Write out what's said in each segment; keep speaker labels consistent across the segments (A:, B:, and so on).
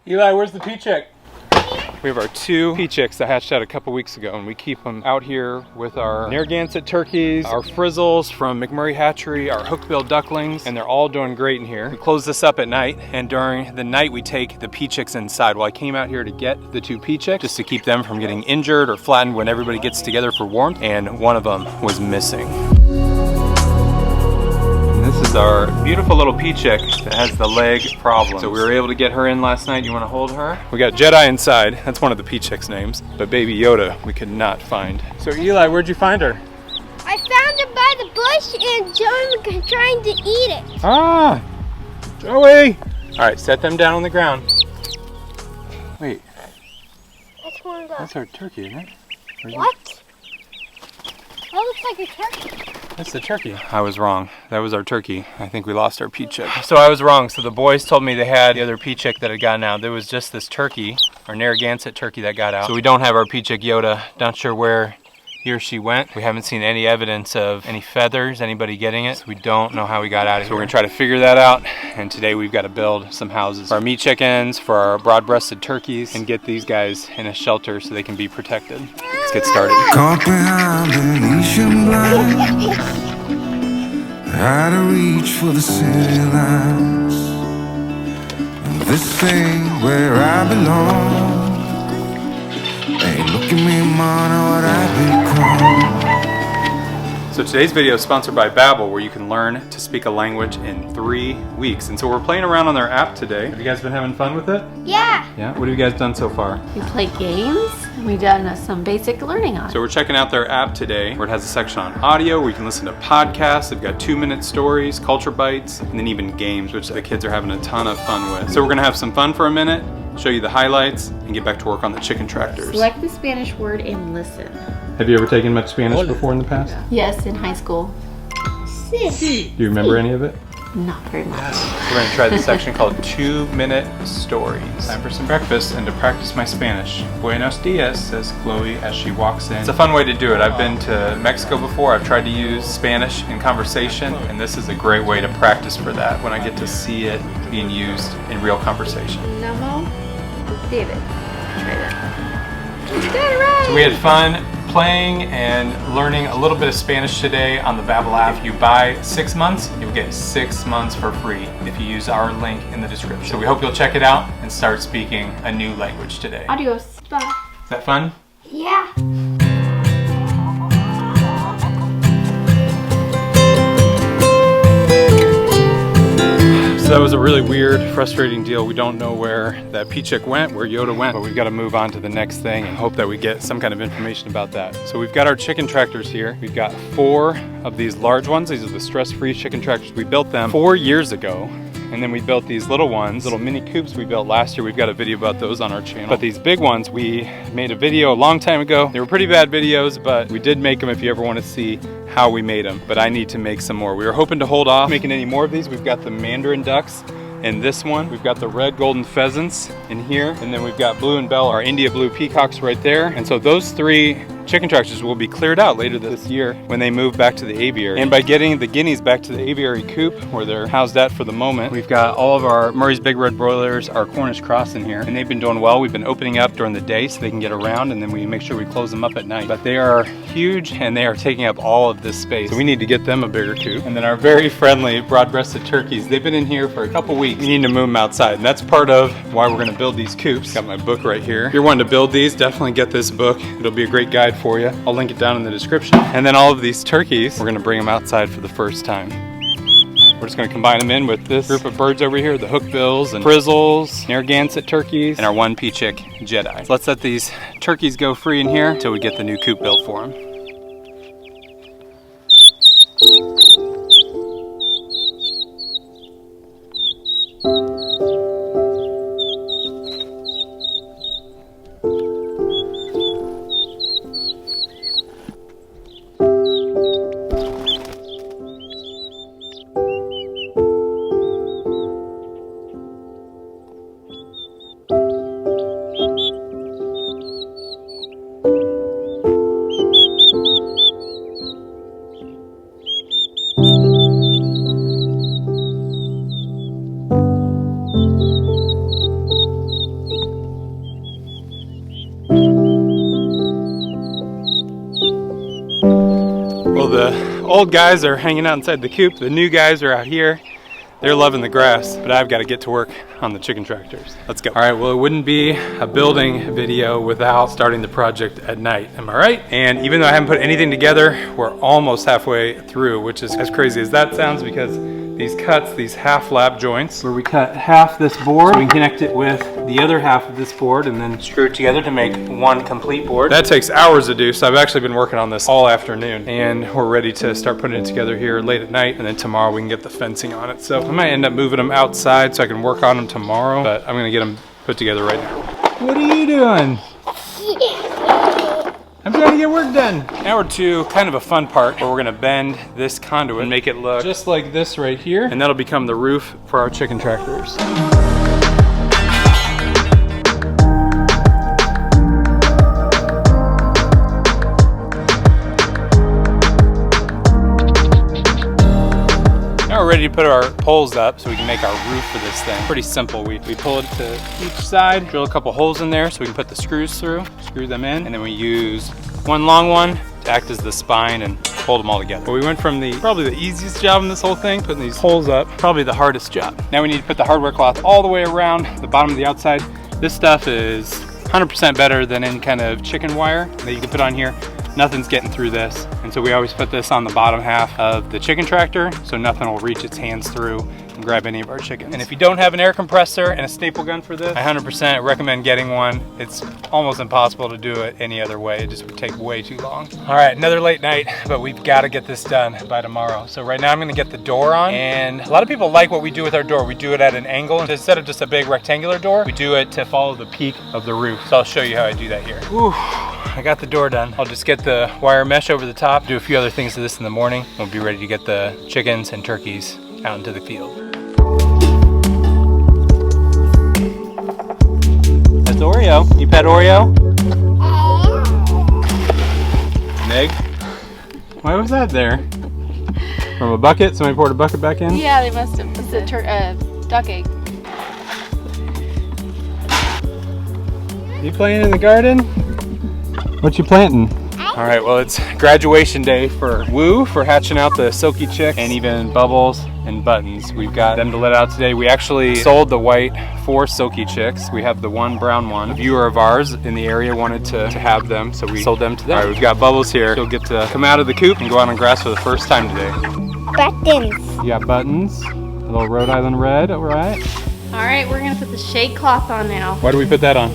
A: Eli, where's the pea chick? We have our 2 pea chicks that hatched out a couple weeks ago, and we keep them out here with our Narragansett turkeys, our frizzles from McMurray Hatchery, our hookbill ducklings, and they're all doing great in here. We close this up at night, and during the night we take the pea chicks inside. Well, I came out here to get the 2 pea chicks just to keep them from getting injured or flattened when everybody gets together for warmth, and one of them was missing. This is our beautiful little pea chick that has the leg problem. So we were able to get her in last night. You want to hold her? We got Jedi inside. That's one of the pea chick's names. But baby Yoda, we could not find. So Eli, where'd you find her?
B: I found her by the bush and Joey was trying to eat it.
A: Ah, Joey! All right, set them down on the ground. Wait.
B: That's one of those.
A: That's our turkey, isn't it?
B: What? That looks like a turkey.
A: That's the turkey. I was wrong. That was our turkey. I think we lost our pea chick. So I was wrong. So the boys told me they had the other pea chick that had gotten out. There was just this turkey, our Narragansett turkey that got out. So we don't have our pea chick Yoda. Not sure where he or she went. We haven't seen any evidence of any feathers, anybody getting it. So we don't know how we got out of here. So we're gonna try to figure that out. And today we've got to build some houses for our meat chickens, for our broad-breasted turkeys, and get these guys in a shelter so they can be protected. Let's get started.
C: Caught behind Venetian blinds, out of reach for the city lights. This ain't where I belong. Hey, look at me, man, what I become.
A: So today's video is sponsored by Babbel, where you can learn to speak a language in 3 weeks. And so we're playing around on their app today. Have you guys been having fun with it?
B: Yeah.
A: Yeah? What have you guys done so far?
D: We play games, and we've done some basic learning on it.
A: So we're checking out their app today, where it has a section on audio, where you can listen to podcasts. They've got 2-minute stories, culture bites, and then even games, which the kids are having a ton of fun with. So we're gonna have some fun for a minute, show you the highlights, and get back to work on the chicken tractors.
D: Select the Spanish word and listen.
A: Have you ever taken much Spanish before in the past?
D: Yes, in high school.
A: Do you remember any of it?
D: Not very much.
A: We're going to try the section called 2-minute stories. Time for some breakfast and to practice my Spanish. Buenos dias, says Chloe as she walks in. It's a fun way to do it. I've been to Mexico before. I've tried to use Spanish in conversation, and this is a great way to practice for that when I get to see it being used in real conversation.
D: Namo, David. Try that.
B: You got it right.
A: So we had fun playing and learning a little bit of Spanish today on the Babbel app. If you buy 6 months, you'll get 6 months for free if you use our link in the description. So we hope you'll check it out and start speaking a new language today.
D: Adios. Bye.
A: Is that fun?
B: Yeah.
A: So that was a really weird, frustrating deal. We don't know where that pea chick went, where Yoda went, but we've got to move on to the next thing and hope that we get some kind of information about that. So we've got our chicken tractors here. We've got 4 of these large ones. These are the stress-free chicken tractors. We built them 4 years ago. And then we built these little ones, little mini coops we built last year. We've got a video about those on our channel. But these big ones, we made a video a long time ago. They were pretty bad videos, but we did make them if you ever want to see how we made them. But I need to make some more. We were hoping to hold off making any more of these. We've got the mandarin ducks in this one. We've got the red golden pheasants in here. And then we've got blue and bell, our India blue peacocks right there. And so those 3 chicken tractors will be cleared out later this year when they move back to the aviary. And by getting the guineas back to the aviary coop where they're housed at for the moment, we've got all of our Murray's Big Red broilers, our Cornish cross in here, and they've been doing well. We've been opening up during the day so they can get around, and then we make sure we close them up at night. But they are huge and they are taking up all of this space. So we need to get them a bigger coop. And then our very friendly broad-breasted turkeys, they've been in here for a couple weeks. We need to move them outside, and that's part of why we're gonna build these coops. Got my book right here. If you're wanting to build these, definitely get this book. It'll be a great guide for you. I'll link it down in the description. And then all of these turkeys, we're gonna bring them outside for the first time. We're just gonna combine them in with this group of birds over here, the hookbills and frizzles, Narragansett turkeys, and our 1 pea chick Jedi. So let's let these turkeys go free in here until we get the new coop built for them. old guys are hanging out inside the coop. The new guys are out here. They're loving the grass, but I've got to get to work on the chicken tractors. Let's go. All right, well, it wouldn't be a building video without starting the project at night, am I right? And even though I haven't put anything together, we're almost halfway through, which is as crazy as that sounds because these cuts, these half lap joints, where we cut half this board, so we can connect it with the other half of this board and then screw it together to make one complete board. That takes hours to do, so I've actually been working on this all afternoon, and we're ready to start putting it together here late at night, and then tomorrow we can get the fencing on it. So I might end up moving them outside so I can work on them tomorrow, but I'm gonna get them put together right now. What are you doing? I'm trying to get work done. Now we're to kind of a fun part where we're gonna bend this conduit and make it look just like this right here, and that'll become the roof for our chicken tractors. Now we're ready to put our poles up so we can make our roof for this thing. Pretty simple. We pull it to each side, drill a couple holes in there so we can put the screws through, screw them in, and then we use one long one to act as the spine and hold them all together. But we went from probably the easiest job in this whole thing, putting these holes up, probably the hardest job. Now we need to put the hardware cloth all the way around the bottom of the outside. This stuff is 100% better than any kind of chicken wire that you can put on here. Nothing's getting through this. And so we always put this on the bottom half of the chicken tractor so nothing will reach its hands through and grab any of our chickens. And if you don't have an air compressor and a staple gun for this, I 100% recommend getting one. It's almost impossible to do it any other way. It just would take way too long. All right, another late night, but we've got to get this done by tomorrow. So right now I'm gonna get the door on, and a lot of people like what we do with our door. We do it at an angle. Instead of just a big rectangular door, we do it to follow the peak of the roof. So I'll show you how I do that here. Whew. I got the door done. I'll just get the wire mesh over the top, do a few other things to this in the morning. We'll be ready to get the chickens and turkeys out into the field. That's Oreo. You pet Oreo? Meg? Why was that there? From a bucket? Somebody poured a bucket back in?
D: Yeah, they must have. It's a duck egg.
A: You playing in the garden? What you planting? All right, well, it's graduation day for Woo for hatching out the silky chicks, and even Bubbles and Buttons. We've got them to let out today. We actually sold the white 4 silky chicks. We have the 1 brown one. A viewer of ours in the area wanted to have them, so we sold them to them. All right, we've got Bubbles here. She'll get to come out of the coop and go out on grass for the first time today.
B: Buttons.
A: You got Buttons, a little Rhode Island red, all right.
D: All right, we're gonna put the shade cloth on now.
A: Why do we put that on?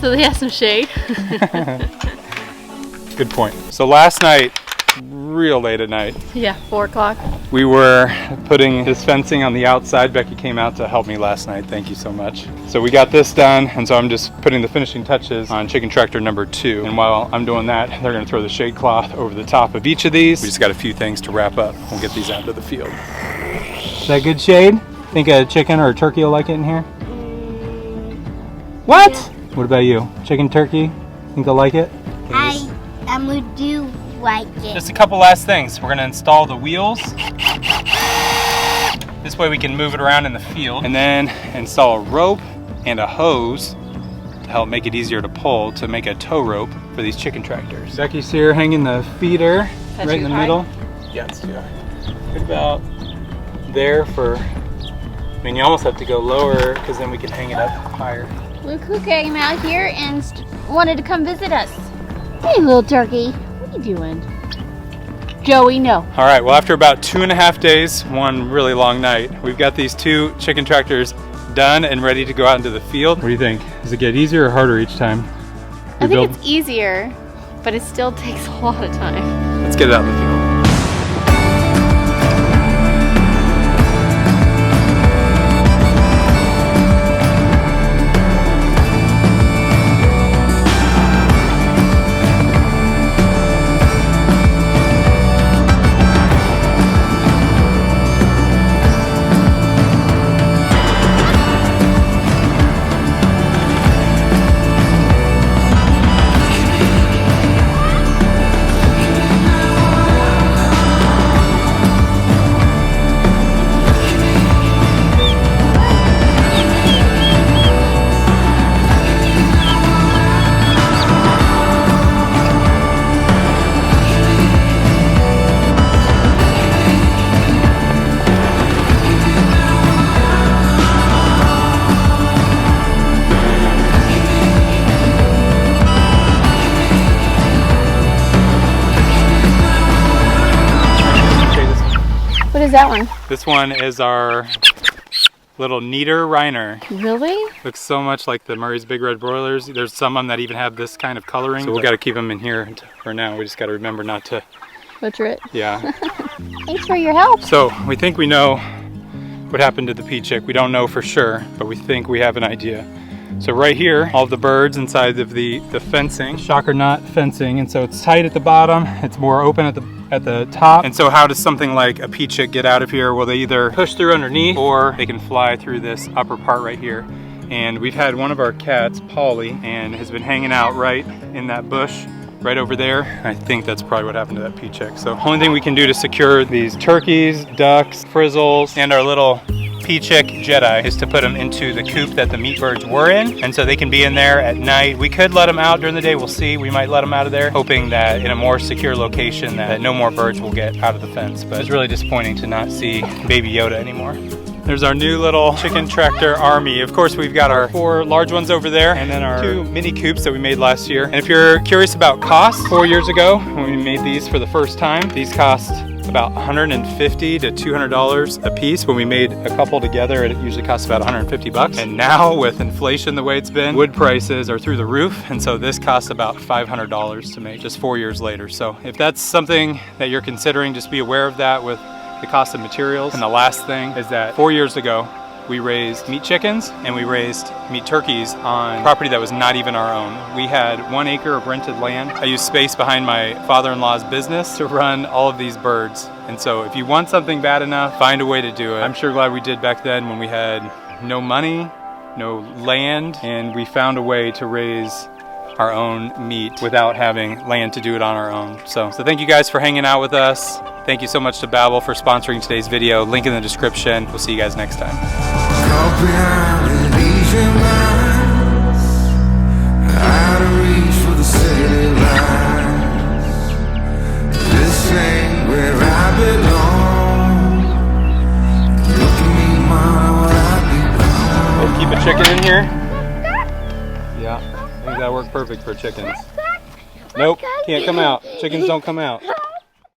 D: So they have some shade.
A: Good point. So last night, real late at night,
D: Yeah, 4 o'clock.
A: we were putting this fencing on the outside. Becky came out to help me last night. Thank you so much. So we got this done, and so I'm just putting the finishing touches on chicken tractor number 2. And while I'm doing that, they're gonna throw the shade cloth over the top of each of these. We just got a few things to wrap up. We'll get these out to the field. Is that good shade? Think a chicken or a turkey will like it in here? What? Yeah. What about you? Chicken, turkey? Think they'll like it?
B: I'm gonna do like it.
A: Just a couple last things. We're gonna install the wheels. This way we can move it around in the field. And then install a rope and a hose to help make it easier to pull, to make a tow rope for these chicken tractors. Becky's here hanging the feeder right in the middle. Yeah, it's too high. Right about there for, I mean, you almost have to go lower because then we can hang it up higher.
B: Luke who came out here and wanted to come visit us. Hey, little turkey. What are you doing? Joey, no.
A: All right, well, after about 2.5 days, one really long night, we've got these 2 chicken tractors done and ready to go out into the field. What do you think? Does it get easier or harder each time?
D: I think it's easier, but it still takes a lot of time.
A: Let's get it out in the field.
D: that one?
A: This one is our little Nieder Reiner.
D: Really?
A: Looks so much like the Murray's Big Red Broilers. There's some of them that even have this kind of coloring. So we've got to keep them in here for now. We just got to remember not to
D: Butcher it.
A: Yeah.
B: Thanks for your help.
A: So we think we know what happened to the peachick. We don't know for sure, but we think we have an idea. So right here, all of the birds inside of the fencing, shocker knot fencing, and so it's tight at the bottom, it's more open at the top. And so how does something like a peachick get out of here? Well, they either push through underneath or they can fly through this upper part right here. And we've had one of our cats, Polly, and has been hanging out right in that bush right over there. I think that's probably what happened to that peachick. So only thing we can do to secure these turkeys, ducks, frizzles, and our little peachick Jedi is to put them into the coop that the meat birds were in, and so they can be in there at night. We could let them out during the day, we'll see. We might let them out of there, hoping that in a more secure location that no more birds will get out of the fence. But it's really disappointing to not see Baby Yoda anymore. There's our new little chicken tractor army. Of course, we've got our 4 large ones over there and then our 2 mini coops that we made last year. And if you're curious about costs, 4 years ago when we made these for the first time, these cost about $150 to $200 a piece. When we made a couple together, it usually costs about 150 bucks. And now with inflation the way it's been, wood prices are through the roof. And so this costs about $500 to make just 4 years later. So if that's something that you're considering, just be aware of that with the cost of materials. And the last thing is that 4 years ago, we raised meat chickens and we raised meat turkeys on property that was not even our own. We had 1 acre of rented land. I used space behind my father-in-law's business to run all of these birds. And so if you want something bad enough, find a way to do it. I'm sure glad we did back then when we had no money, no land, and we found a way to raise our own meat without having land to do it on our own. So thank you guys for hanging out with us. Thank you so much to Babbel for sponsoring today's video. Link in the description. We'll see you guys next time.
C: Caught behind Venetian lines, out of reach for the city lights. This ain't where I belong. Look at me, mama, what I become.
A: We'll keep a chicken in here. Yeah, I think that worked perfect for chickens. Nope, can't come out. Chickens don't come out.